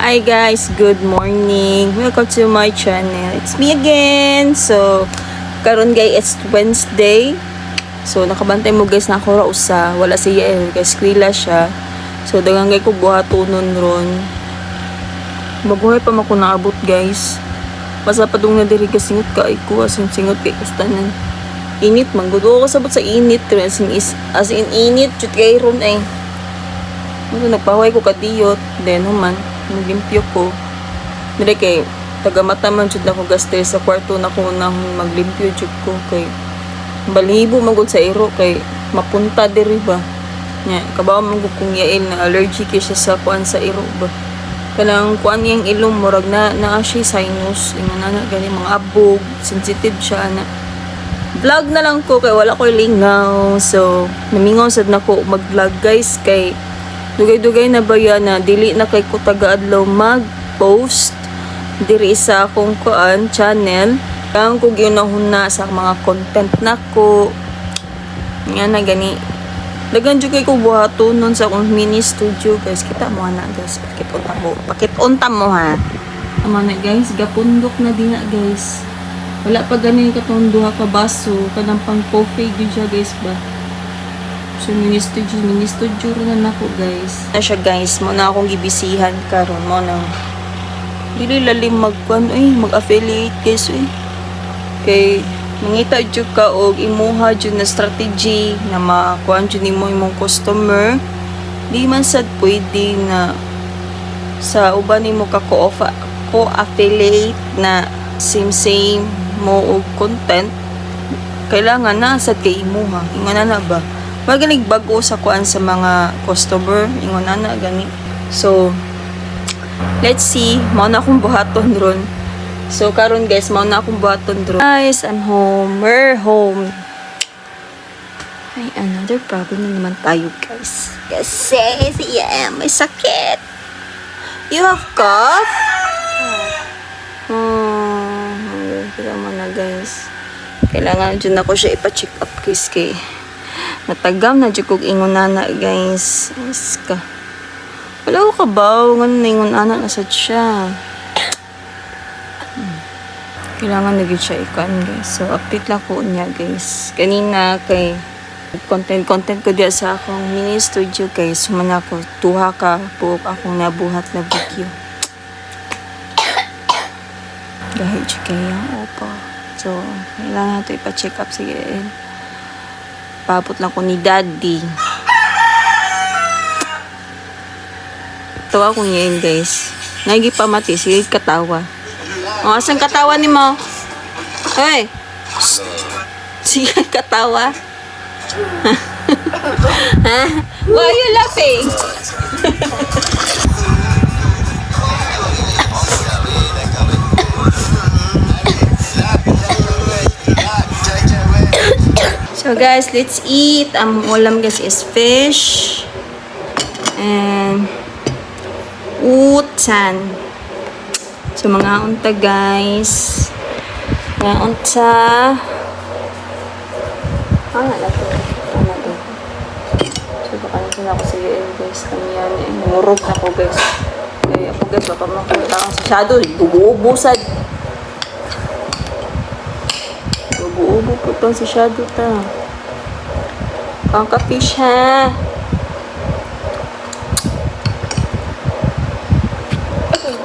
Hi guys, good morning. Welcome to my channel. It's me again. So, karon guys, it's Wednesday. So, nakabantay mo guys na ako rausa. Wala siya guys, kwila siya. So, dagang guys ko buhatonon ron. Mabuhay pa mako naabot guys. Basta pa dong na diri kasingot ka ko asin singot kay kustanan. Init man gud ko sabot sa init as in init jud kay ron ay. Nagpahuay ko kadiyot, then human naglimpyo ko. Dire kay taga mata man jud ako gaste sa kwarto na ko na maglimpyo jud ko kay balibo man gud sa iro kay mapunta diri ba. Nya kabaw man gud kung yail na allergic siya sa kuan sa iro ba. Kanang kuan yang ilong murag na siya sinus ingana na gani mga abog, sensitive siya na. Vlog na lang ko kay wala ko lingaw. So namingaw sad nako mag-vlog guys kay dugay-dugay na ba yan na dili na kay ko taga-adlaw mag-post diri sa akong kuan channel. Kang ko ginahuna sa mga content nako. Nga na gani. Dagan jud kay ko buhaton nun sa akong mini studio guys. Kita mo na guys. Pakit unta mo ha. Tama na guys, gapundok na din na guys. Wala pa ganin katong duha ka baso kanang pang coffee gyud siya guys ba. So, mini studio rin na ako, guys. Na siya, guys. Mo na akong gibisihan karon mo nang dili lalim mag-affiliate, guys, Kay, mangita dyan ka og imuha dyan na strategy na makuhan dyan mo imong customer. Di man sad pwede na sa uban mo ka co-affiliate na same mo og content. Kailangan na sad kay imuha. Ingon na ba? Magaling bago sa kuan sa mga customer ingon na gani. So let's see, mao na akong buhaton ron. So karon guys, mao na akong buhaton ron. Guys, I'm home. We're home. Ay, another problem na naman tayo guys. Kasi siya may sakit. You have cough? Kaya mo na guys. Kailangan dyan ako siya ipa-check up guys kay natagam na dyan kong ingon na guys. Mas ka. Wala ko kabaw. Nga na ingon na nasad siya. Kailangan na siya ikan guys. So, update lang ko niya guys. Kanina kay content ko diya sa akong mini studio guys. Sumana ko. Tuha ka po akong nabuhat na video. Dahil siya kaya. Opo. So, kailangan natin ipa-check up sige. Papot lang ko ni daddy. Tawa ko ngayon guys. Nagi pa mati. Sige katawa. O, asan katawa ni mo? Hey! Sige katawa. Ha? Why are you laughing? So guys, let's eat. Ang ulam guys is fish and utsan. So mga unta guys. Mga unta. Ano natin? So baka natin ako sa UN guys. Kanyan. Murog ako guys. Okay, ako guys, baka makita ako sa shadow. Bubuubusad. Bubuubo po itong si shadow ta. Ang ka-fish ha.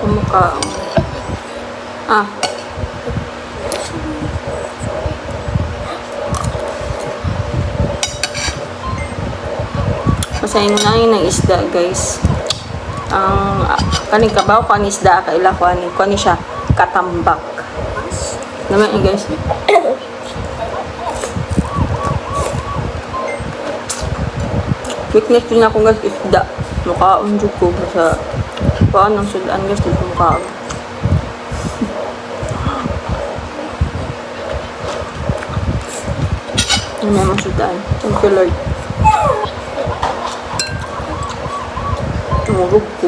Kumukha. Masayin na yun ng isda guys. Ang kaning kabaw kaning isda kaila ko ani siya katambak. Naman guys. Weakness din ako guys isda. Mukhaon dyan ko sa paan ng sudan guys dito mukhaon. Ano naman sudan? Thank you Lord. Tumulog ko.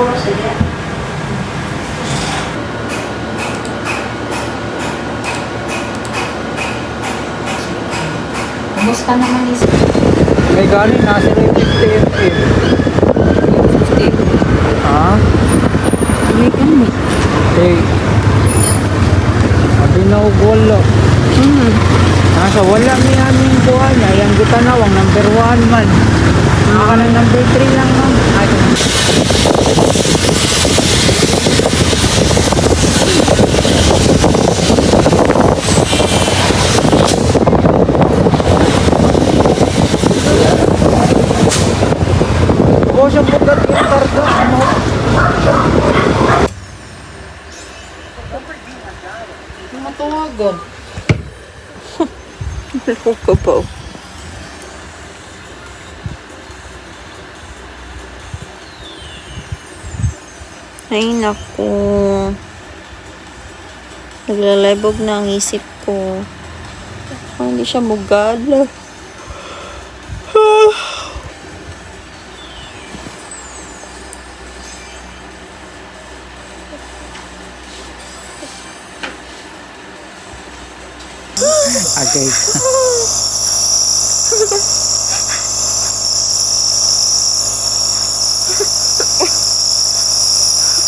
Ubus ka naman isa. May galing, nasa na yung 50 mm. Ha? Ay, kami. Okay. Sabi na wala. Nasa wala may aming buhay niya. Yang kita nawang number 1 man. Naka ng number 3 lang man. Ay, ako siya pugat yung karga. Ano? Mga tawagan. Loko po. Ay, naku. Naglalibog na ang isip ko. Hindi siya mugala. Okay.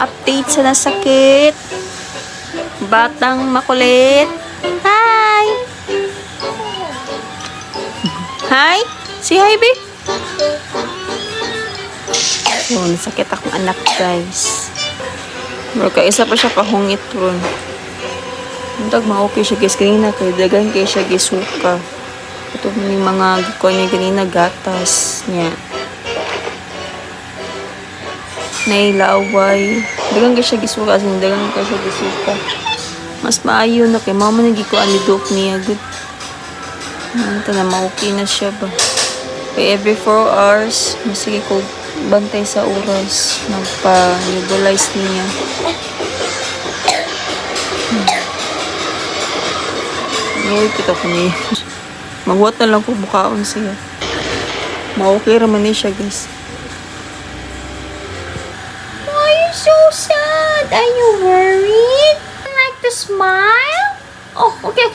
Update sa nasakit. Batang makulit. Hi! Hi! Si hi, babe. So, nasakit akong anak, guys. Pero kaisa pa siya pahungit ron. Mundag ma-okay siya, guys. Kanina kay dagan kay siya gisuka. Ito may mga gikuha niya kanina gatas niya. Nailaway. Dagan kay siya gisuka. Dagan kay siya gisuka. Mas maayo na kay mama nagikuha ni Doc niya. Good. Ito na, ma-okay na siya ba. Kaya every 4 hours, masige ko bantay sa oras. Nagpa-nebulize niya. Ngayon kita ko niya. Magwat na lang ko bukaon siya. Ma-okay raman niya siya, guys. Why are you so sad? Are you worried? Like to smile? Oh, okay.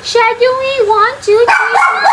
Shadowy, 1, 2, 3,